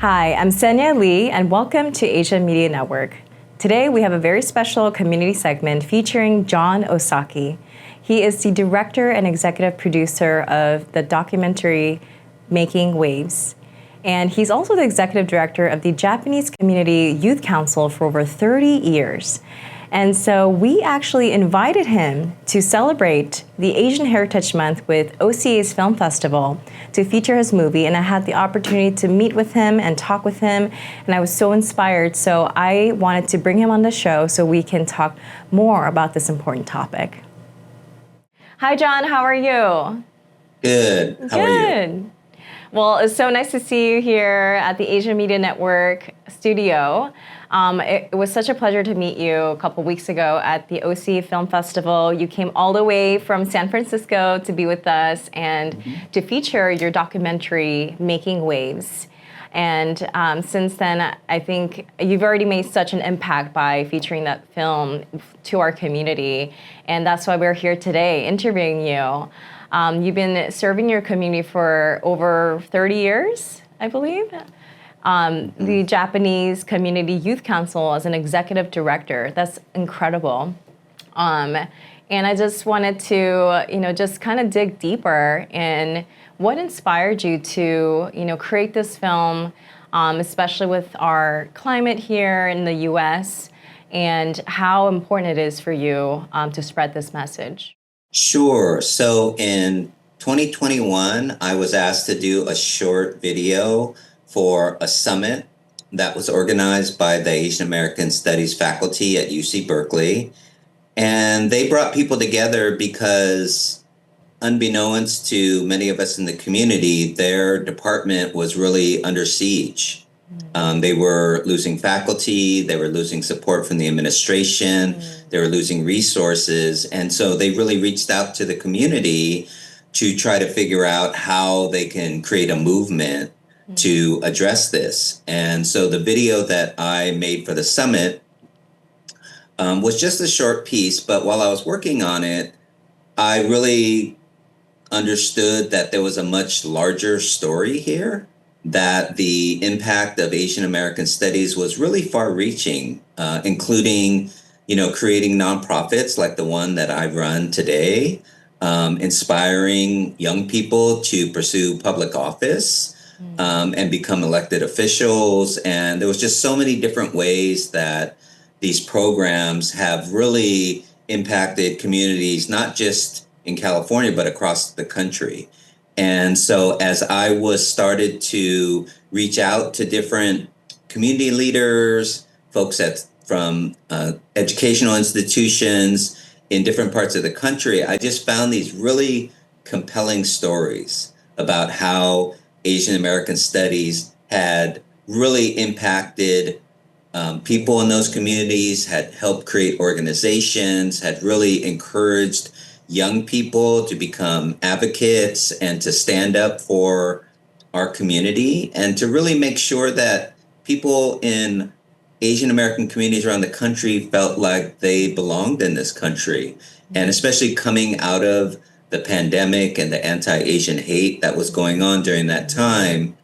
Hi, I'm Senya Lee, and welcome to Asia Media Network. Today, we have a very special community segment featuring Jon Osaki. He is the director and executive producer of the documentary Making Waves. And he's also the executive director of the Japanese Community Youth Council for over 30 years. And so we actually invited him to celebrate the Asian Heritage Month with OCA's Film Festival to feature his movie. And I had the opportunity to meet with him and talk with him. And I was so inspired. So I wanted to bring him on the show so we can talk more about this important topic. Hi, Jon. How are you? Good. How are you? Good. Well, it's so nice to see you here at the Asia Media Network studio. It was such a pleasure to meet you a couple weeks ago at the OCA Film Festival. You came all the way from San Francisco to be with us and to feature your documentary, Making Waves. And since then, I think you've already made such an impact by featuring that film to our community. And that's why we're here today interviewing you. You've been serving your community for over 30 years, I believe. The Japanese Community Youth Council as an executive director. That's incredible. And I just wanted to, just kind of dig deeper in what inspired you to, create this film, especially with our climate here in the U.S., and how important it is for you to spread this message. Sure. So in 2021, I was asked to do a short video for a summit that was organized by the Asian American Studies faculty at UC Berkeley. And they brought people together because, unbeknownst to many of us in the community, their department was really under siege. They were losing faculty, they were losing support from the administration, they were losing resources. And so they really reached out to the community to try to figure out how they can create a movement to address this. And so the video that I made for the summit was just a short piece, but while I was working on it, I really understood that there was a much larger story here, that the impact of Asian American studies was really far-reaching, including, creating nonprofits like the one that I run today, inspiring young people to pursue public office, and become elected officials. And there was just so many different ways that these programs have really impacted communities, not just in California, but across the country. And so as I started to reach out to different community leaders, folks from educational institutions in different parts of the country, I just found these really compelling stories about how Asian American studies had really impacted people in those communities, had helped create organizations, had really encouraged young people to become advocates and to stand up for our community and to really make sure that people in Asian American communities around the country felt like they belonged in this country. And especially coming out of the pandemic and the anti-Asian hate that was going on during that time,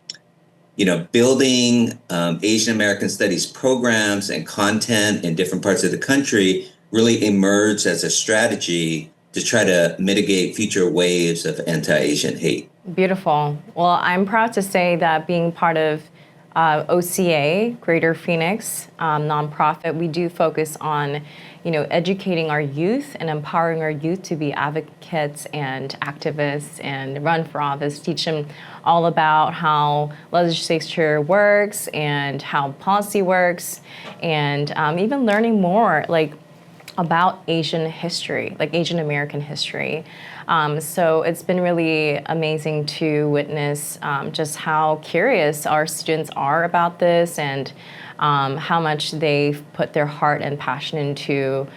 building Asian American studies programs and content in different parts of the country really emerged as a strategy to try to mitigate future waves of anti-Asian hate. Beautiful. Well, I'm proud to say that being part of OCA, Greater Phoenix nonprofit, we do focus on, educating our youth and empowering our youth to be advocates and activists and run for office, teach them all about how legislature works and how policy works, and even learning more about Asian history, like Asian American history. So it's been really amazing to witness just how curious our students are about this and how much they've put their heart and passion into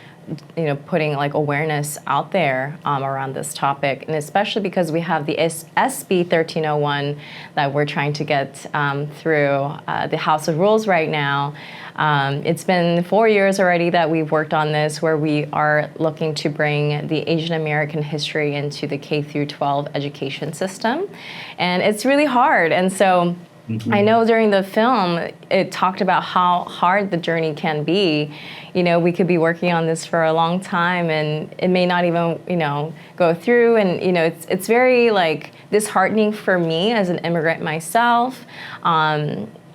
putting awareness out there around this topic, and especially because we have the SB1301 that we're trying to get through the House of Rules right now. It's been 4 years already that we've worked on this, where we are looking to bring the Asian American history into the K through 12 education system, and it's really hard. And so I know during the film, it talked about how hard the journey can be. You know, we could be working on this for a long time and it may not even, go through. And, it's very like disheartening for me as an immigrant myself.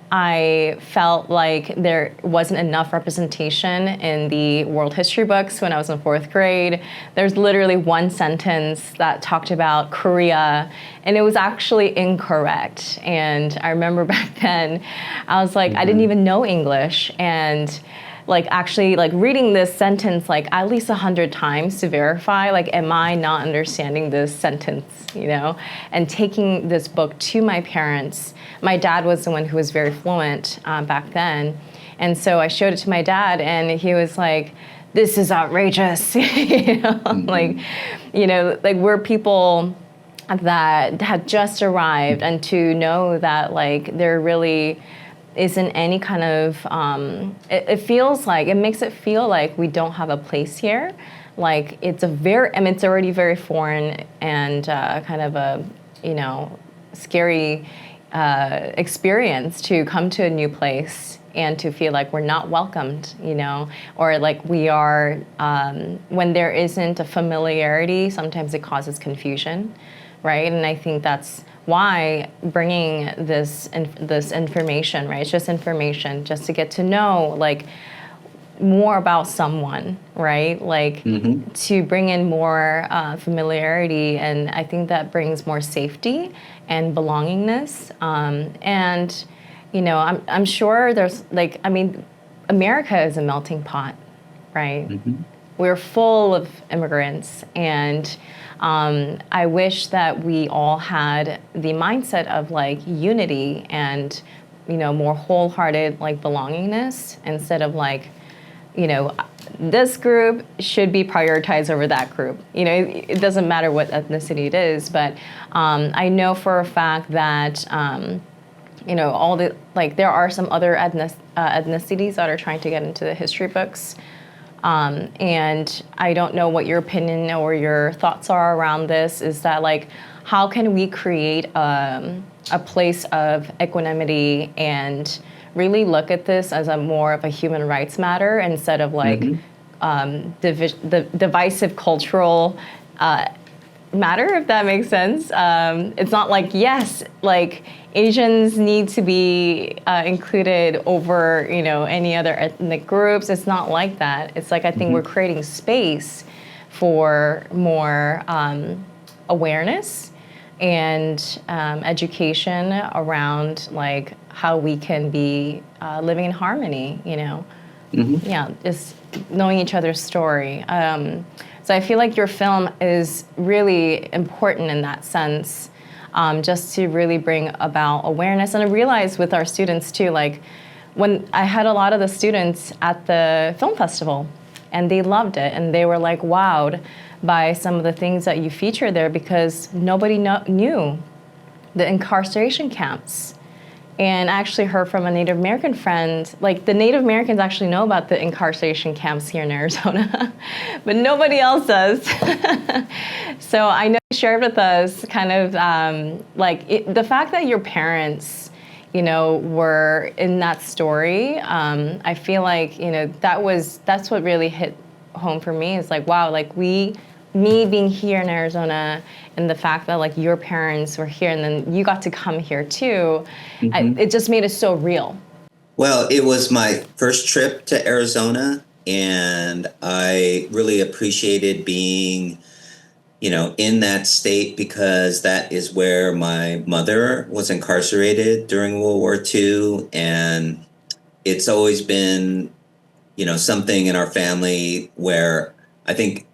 I felt like there wasn't enough representation in the world history books when I was in 4th grade. There's literally one sentence that talked about Korea, and it was actually incorrect. And I remember back then, I was like, I didn't even know English. And like actually like reading this sentence like at least 100 times to verify, like, am I not understanding this sentence, and taking this book to my parents. My dad was the one who was very fluent back then. And so I showed it to my dad and he was like, this is outrageous. Like we're people that had just arrived, and to know that like there really isn't any kind of, it makes it feel like we don't have a place here. Like it's it's already very foreign and kind of a, scary experience to come to a new place and to feel like we're not welcomed, or like we are, when there isn't a familiarity, sometimes it causes confusion, right? And I think that's why bringing this information, right? It's just information, just to get to know like more about someone, right? Like to bring in more familiarity, and I think that brings more safety and belongingness. And I'm sure there's like, America is a melting pot, right? We're full of immigrants, and I wish that we all had the mindset of like unity and, more wholehearted like belongingness, instead of like, this group should be prioritized over that group. It doesn't matter what ethnicity it is, but I know for a fact that, all the, like, there are some other ethnicities that are trying to get into the history books. And I don't know what your opinion or your thoughts are around this, is that like, how can we create a place of equanimity and really look at this as a more of a human rights matter, instead of like the divisive cultural matter, if that makes sense. It's not like, yes, like Asians need to be included over, any other ethnic groups. It's not like that. It's like, I think we're creating space for more awareness and education around like how we can be living in harmony, Yeah, just knowing each other's story. So I feel like your film is really important in that sense, just to really bring about awareness. And I realized with our students too, like when I had a lot of the students at the film festival, and they loved it, and they were like wowed by some of the things that you feature there, because nobody knew the incarceration camps. And I actually heard from a Native American friend, like the Native Americans actually know about the incarceration camps here in Arizona, but nobody else does. So I know you shared with us kind of the fact that your parents, were in that story. I feel like, that's what really hit home for me. Is like, wow, like me being here in Arizona, and the fact that like your parents were here and then you got to come here too, it just made it so real. Well, it was my first trip to Arizona, and I really appreciated being, in that state, because that is where my mother was incarcerated during World War II. And it's always been, something in our family where I think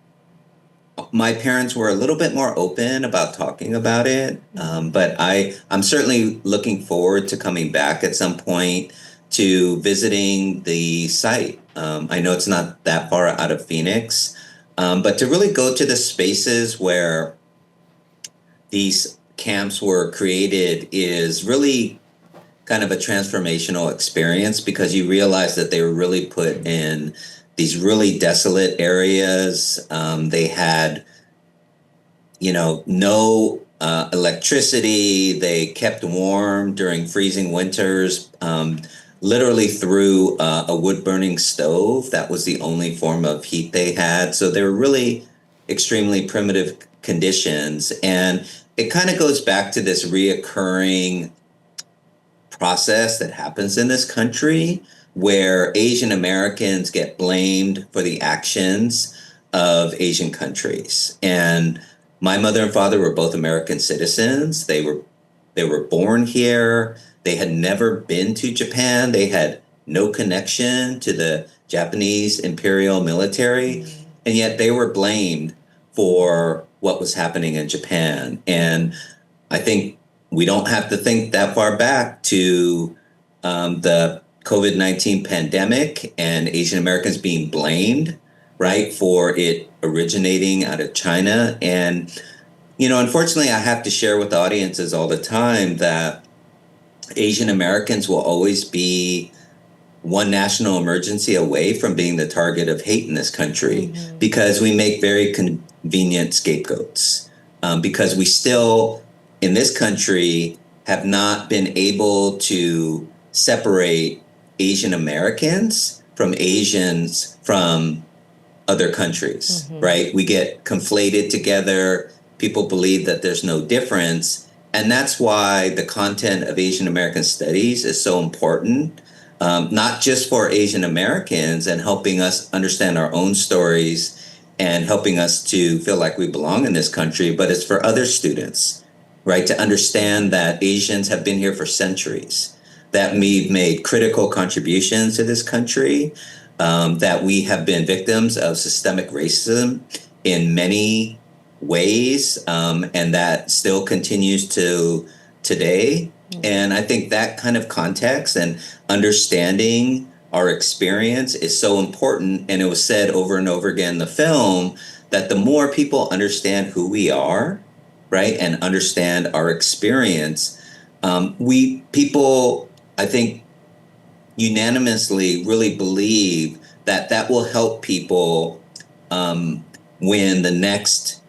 my parents were a little bit more open about talking about it. But I'm certainly looking forward to coming back at some point to visiting the site. I know it's not that far out of Phoenix, but to really go to the spaces where these camps were created is really kind of a transformational experience, because you realize that they were really put in these really desolate areas. They had, no electricity. They kept warm during freezing winters, literally through a wood-burning stove. That was the only form of heat they had. So they were really extremely primitive conditions. And it kind of goes back to this reoccurring process that happens in this country where Asian Americans get blamed for the actions of Asian countries. And my mother and father were both American citizens. They were born here. They had never been to Japan. They had no connection to the Japanese imperial military. And yet they were blamed for what was happening in Japan. And I think we don't have to think that far back to the COVID-19 pandemic and Asian Americans being blamed, right, for it originating out of China. And, unfortunately, I have to share with audiences all the time that Asian Americans will always be one national emergency away from being the target of hate in this country because we make very convenient scapegoats, because we still, in this country, have not been able to separate Asian Americans from Asians from other countries, right? We get conflated together. People believe that there's no difference. And that's why the content of Asian American studies is so important, not just for Asian Americans and helping us understand our own stories and helping us to feel like we belong in this country, but it's for other students, right? To understand that Asians have been here for centuries, that we've made critical contributions to this country, that we have been victims of systemic racism in many ways, and that still continues to today. And I think that kind of context and understanding our experience is so important. And it was said over and over again in the film that the more people understand who we are, right, and understand our experience, people, I think, unanimously really believe that that will help people when the next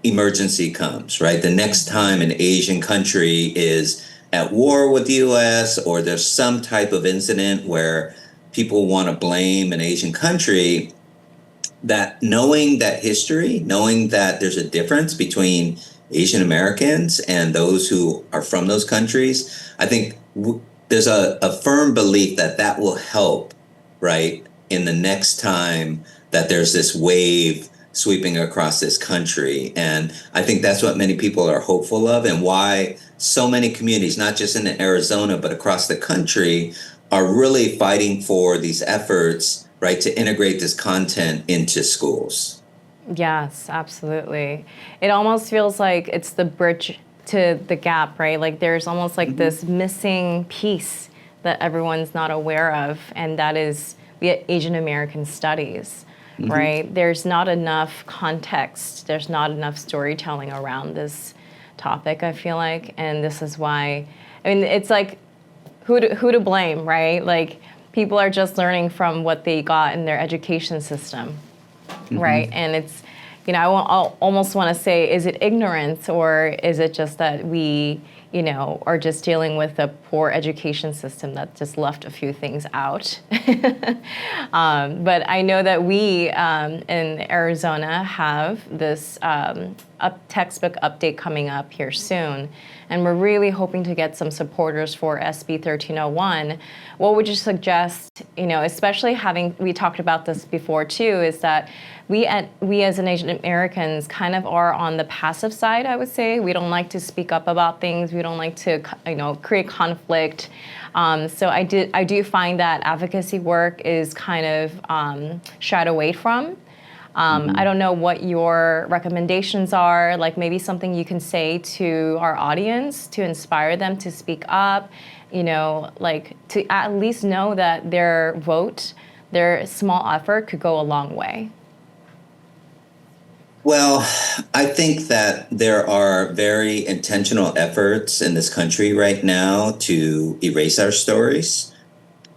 emergency comes, right? The next time an Asian country is at war with the US or there's some type of incident where people want to blame an Asian country, that knowing that history, knowing that there's a difference between Asian Americans and those who are from those countries, I think there's a firm belief that that will help, right, in the next time that there's this wave sweeping across this country. And I think that's what many people are hopeful of, and why so many communities, not just in Arizona, but across the country, are really fighting for these efforts, right, to integrate this content into schools. Yes, absolutely. It almost feels like it's the bridge to the gap, right? Like there's almost like this missing piece that everyone's not aware of, and that is the Asian American studies, right? There's not enough context, there's not enough storytelling around this topic, I feel like, and this is why, I mean, it's like, who to blame, right? Like, people are just learning from what they got in their education system, right? And it's, I almost want to say, is it ignorance, or is it just that we, are just dealing with a poor education system that just left a few things out? But I know that we in Arizona have this textbook update coming up here soon, and we're really hoping to get some supporters for SB1301. What would you suggest, especially we talked about this before too, is that we as an Asian Americans kind of are on the passive side, I would say. We don't like to speak up about things. We don't like to, create conflict. So I do find that advocacy work is kind of shied away from. I don't know what your recommendations are, like maybe something you can say to our audience to inspire them to speak up, like to at least know that their vote, their small effort could go a long way. Well, I think that there are very intentional efforts in this country right now to erase our stories,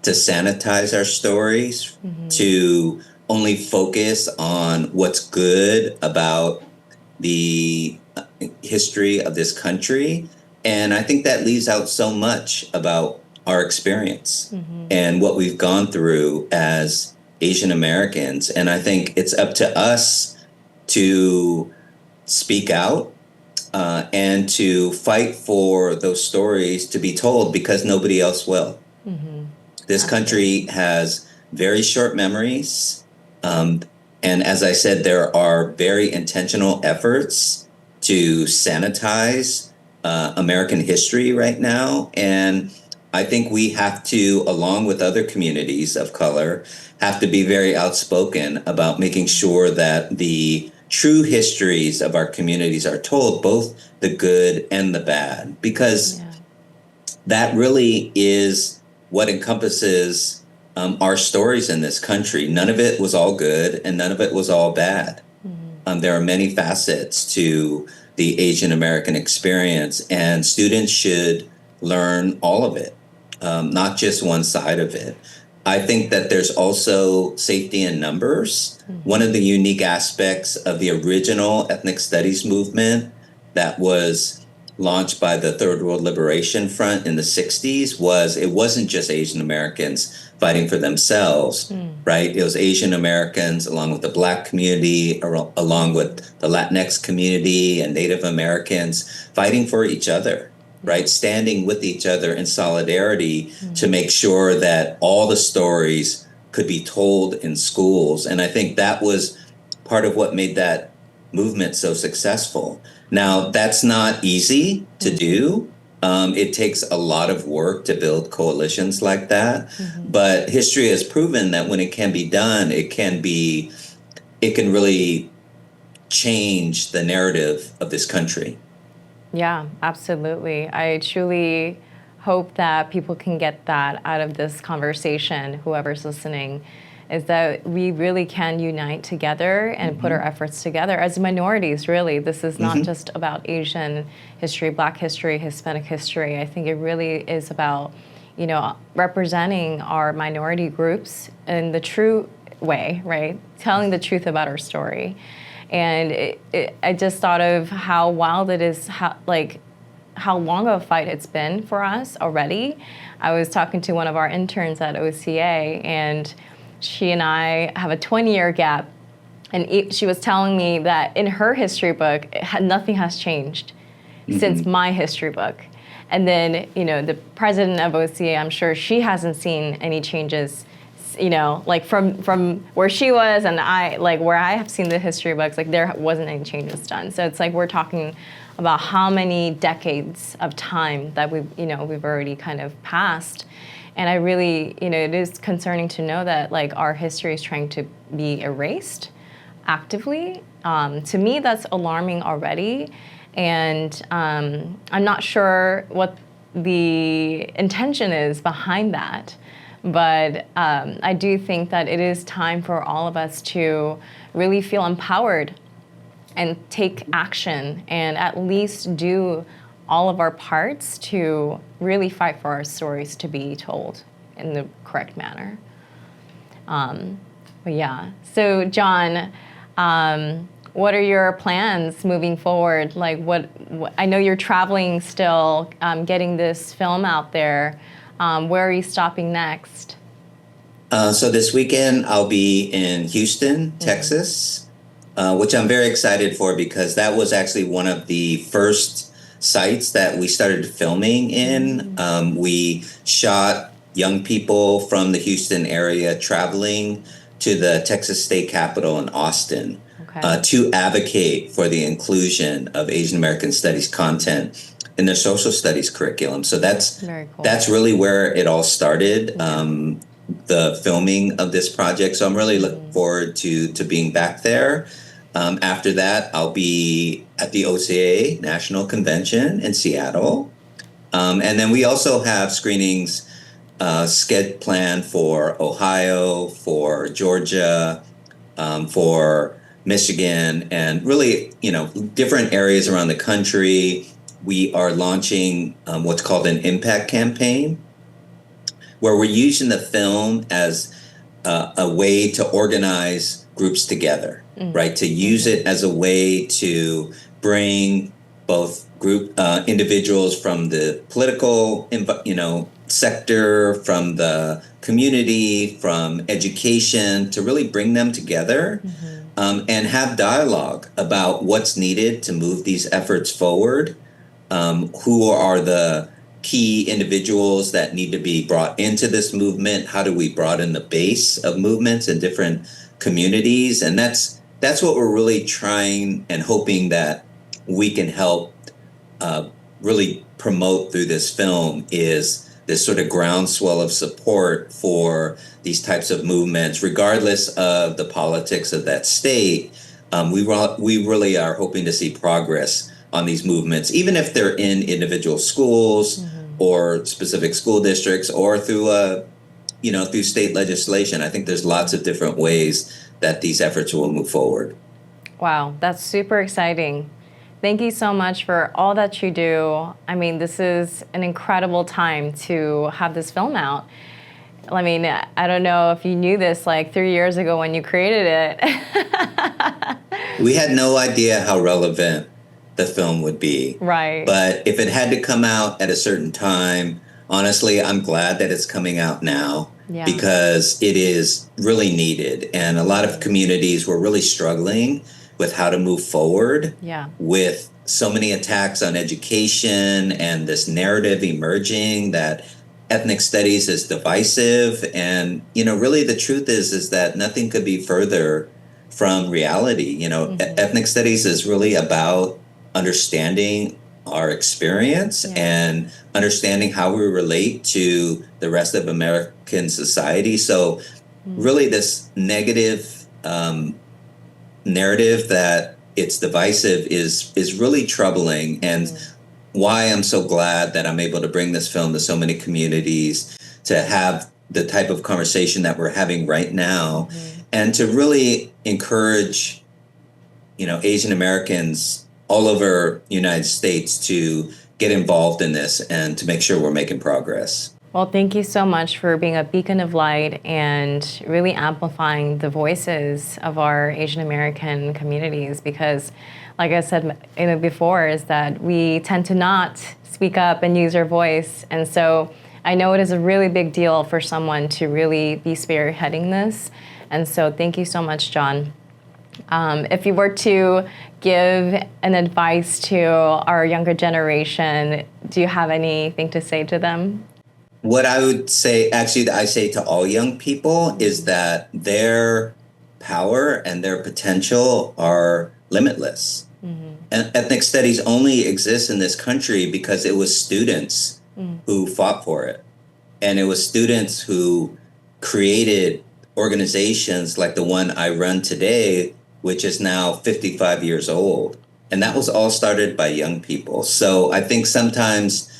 to sanitize our stories, to only focus on what's good about the history of this country. And I think that leaves out so much about our experience and what we've gone through as Asian Americans. And I think it's up to us to speak out and to fight for those stories to be told, because nobody else will. This country has very short memories. And as I said, there are very intentional efforts to sanitize American history right now. And I think we have to, along with other communities of color, have to be very outspoken about making sure that the true histories of our communities are told, both the good and the bad, because that really is what encompasses our stories in this country. None of it was all good and none of it was all bad. There are many facets to the Asian American experience, and students should learn all of it, not just one side of it. I think that there's also safety in numbers. One of the unique aspects of the original ethnic studies movement that was launched by the Third World Liberation Front in the 60s was it wasn't just Asian Americans fighting for themselves, right? It was Asian Americans along with the Black community, along with the Latinx community and Native Americans fighting for each other, right? Standing with each other in solidarity to make sure that all the stories could be told in schools. And I think that was part of what made that movement so successful. Now, that's not easy to do. It takes a lot of work to build coalitions like that. But history has proven that when it can be done, it can really change the narrative of this country. Yeah, absolutely. I truly hope that people can get that out of this conversation, whoever's listening, is that we really can unite together and put our efforts together as minorities, really. This is not just about Asian history, Black history, Hispanic history. I think it really is about, representing our minority groups in the true way, right? Telling the truth about our story. And I just thought of how wild it is, how long of a fight it's been for us already. I was talking to one of our interns at OCA, and she and I have a 20-year gap. And she was telling me that in her history book, nothing has changed since my history book. And then, the president of OCA, I'm sure she hasn't seen any changes, from where she was and where I have seen the history books, there wasn't any changes done. So it's we're talking about how many decades of time that we've already kind of passed. And I really, it is concerning to know that our history is trying to be erased actively. To me, that's alarming already. And I'm not sure what the intention is behind that. But I do think that it is time for all of us to really feel empowered and take action and at least do all of our parts to really fight for our stories to be told in the correct manner. But yeah, so Jon, what are your plans moving forward? What I know you're traveling still, getting this film out there. Where are you stopping next? So this weekend I'll be in Houston, Texas, which I'm very excited for because that was actually one of the first sites that we started filming in. We shot young people from the Houston area traveling to the Texas State Capitol in Austin to advocate for the inclusion of Asian American Studies content in their social studies curriculum. So that's very cool. That's really where it all started, the filming of this project. So I'm really looking forward to being back there. After that, I'll be at the OCA National Convention in Seattle. And then we also have screenings planned for Ohio, for Georgia, for Michigan, and really, different areas around the country. We are launching what's called an impact campaign, where we're using the film as a way to organize groups together, right? To use it as a way to bring both individuals from the political, sector, from the community, from education, to really bring them together and have dialogue about what's needed to move these efforts forward. Who are the key individuals that need to be brought into this movement? How do we broaden the base of movements in different communities? And that's what we're really trying and hoping that we can help really promote through this film, is this sort of groundswell of support for these types of movements, regardless of the politics of that state. We really are hoping to see progress on these movements, even if they're in individual schools or specific school districts, or through through state legislation. I think there's lots of different ways that these efforts will move forward. Wow, that's super exciting. Thank you so much for all that you do. I mean, this is an incredible time to have this film out. I mean, I don't know if you knew this like 3 years ago when you created it. We had no idea how relevant the film would be. Right. But if it had to come out at a certain time, honestly, I'm glad that it's coming out now, because it is really needed. And a lot of communities were really struggling with how to move forward with so many attacks on education and this narrative emerging that ethnic studies is divisive. And, really the truth is that nothing could be further from reality. Ethnic studies is really about understanding our experience and understanding how we relate to the rest of American society. So really this negative narrative that it's divisive is really troubling, and why I'm so glad that I'm able to bring this film to so many communities, to have the type of conversation that we're having right now, and to really encourage, Asian Americans all over the United States to get involved in this and to make sure we're making progress. Well, thank you so much for being a beacon of light and really amplifying the voices of our Asian American communities, because like I said before, is that we tend to not speak up and use our voice. And so I know it is a really big deal for someone to really be spearheading this. And so thank you so much, Jon. If you were to give an advice to our younger generation, do you have anything to say to them? What I would say, actually, I say to all young people, is that their power and their potential are limitless. And ethnic studies only exist in this country because it was students who fought for it. And it was students who created organizations like the one I run today, which is now 55 years old. And that was all started by young people. So I think sometimes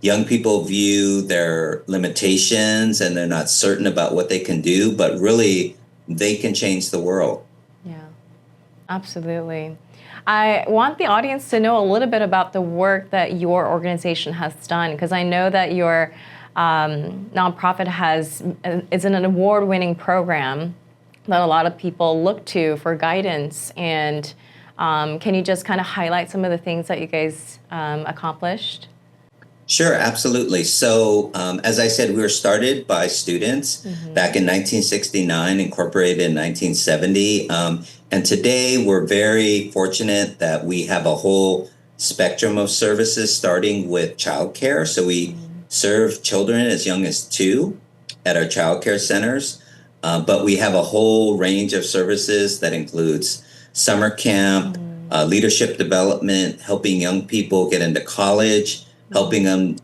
young people view their limitations and they're not certain about what they can do, but really they can change the world. Yeah, absolutely. I want the audience to know a little bit about the work that your organization has done, because I know that your nonprofit is an award-winning program that a lot of people look to for guidance. And can you just kind of highlight some of the things that you guys accomplished? Sure, absolutely. So as I said, we were started by students back in 1969, incorporated in 1970. And today we're very fortunate that we have a whole spectrum of services, starting with childcare. So we serve children as young as 2 at our childcare centers. But we have a whole range of services that includes summer camp, leadership development, helping young people get into college, helping them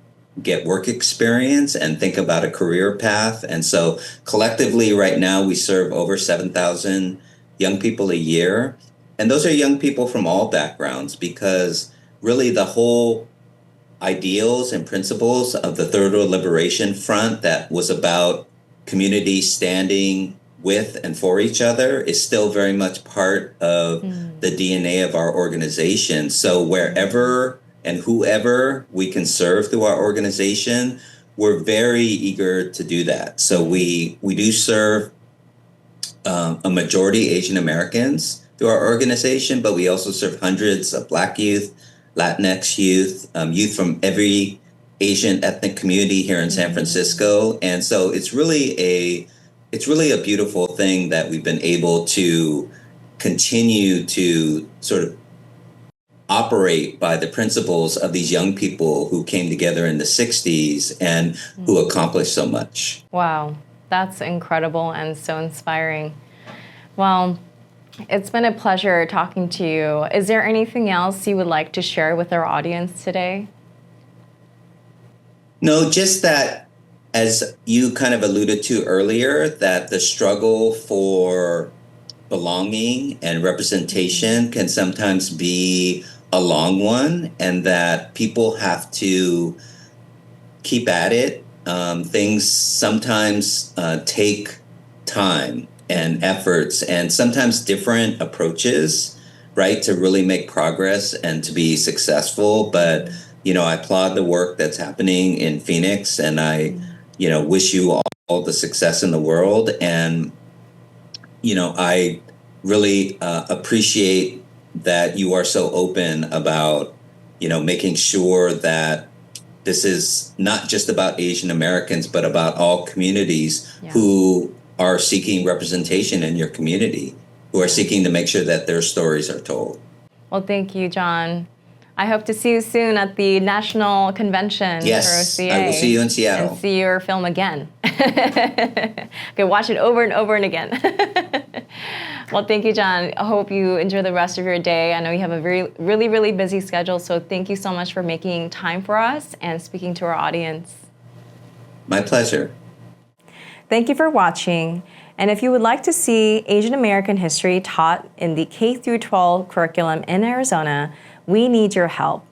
get work experience and think about a career path. And so collectively right now we serve over 7,000 young people a year. And those are young people from all backgrounds, because really the whole ideals and principles of the Third World Liberation Front that was about community standing with and for each other is still very much part of the DNA of our organization. So wherever and whoever we can serve through our organization, we're very eager to do that. So we do serve a majority Asian Americans through our organization, but we also serve hundreds of Black youth, Latinx youth, youth from every Asian ethnic community here in San Francisco. And so it's really a beautiful thing that we've been able to continue to sort of operate by the principles of these young people who came together in the 60s and who accomplished so much. Wow, that's incredible and so inspiring. Well, it's been a pleasure talking to you. Is there anything else you would like to share with our audience today? No, just that, as you kind of alluded to earlier, that the struggle for belonging and representation can sometimes be a long one, and that people have to keep at it. Things sometimes take time and efforts and sometimes different approaches, right, to really make progress and to be successful. But, I applaud the work that's happening in Phoenix, and I, wish you all the success in the world. And, I really appreciate that you are so open about, making sure that this is not just about Asian Americans, but about all communities who are seeking representation in your community, who are seeking to make sure that their stories are told. Well, thank you, Jon. I hope to see you soon at the National Convention for OCA. I will see you in Seattle. And see your film again. I can watch it over and over and again. Well, thank you, Jon. I hope you enjoy the rest of your day. I know you have a really, really busy schedule, so thank you so much for making time for us and speaking to our audience. My pleasure. Thank you for watching. And if you would like to see Asian American history taught in the K-12 curriculum in Arizona, we need your help.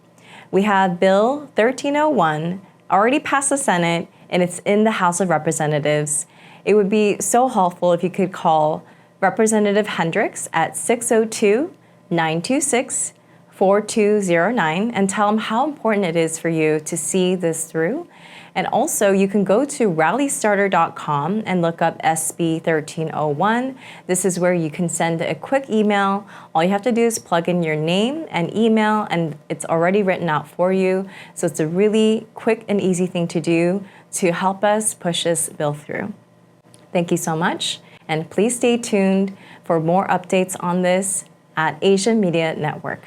We have Bill 1301 already passed the Senate, and it's in the House of Representatives. It would be so helpful if you could call Representative Hendrix at 602-926-4209 and tell him how important it is for you to see this through. And also, you can go to rallystarter.com and look up SB1301. This is where you can send a quick email. All you have to do is plug in your name and email, and it's already written out for you. So it's a really quick and easy thing to do to help us push this bill through. Thank you so much, and please stay tuned for more updates on this at Asian Media Network.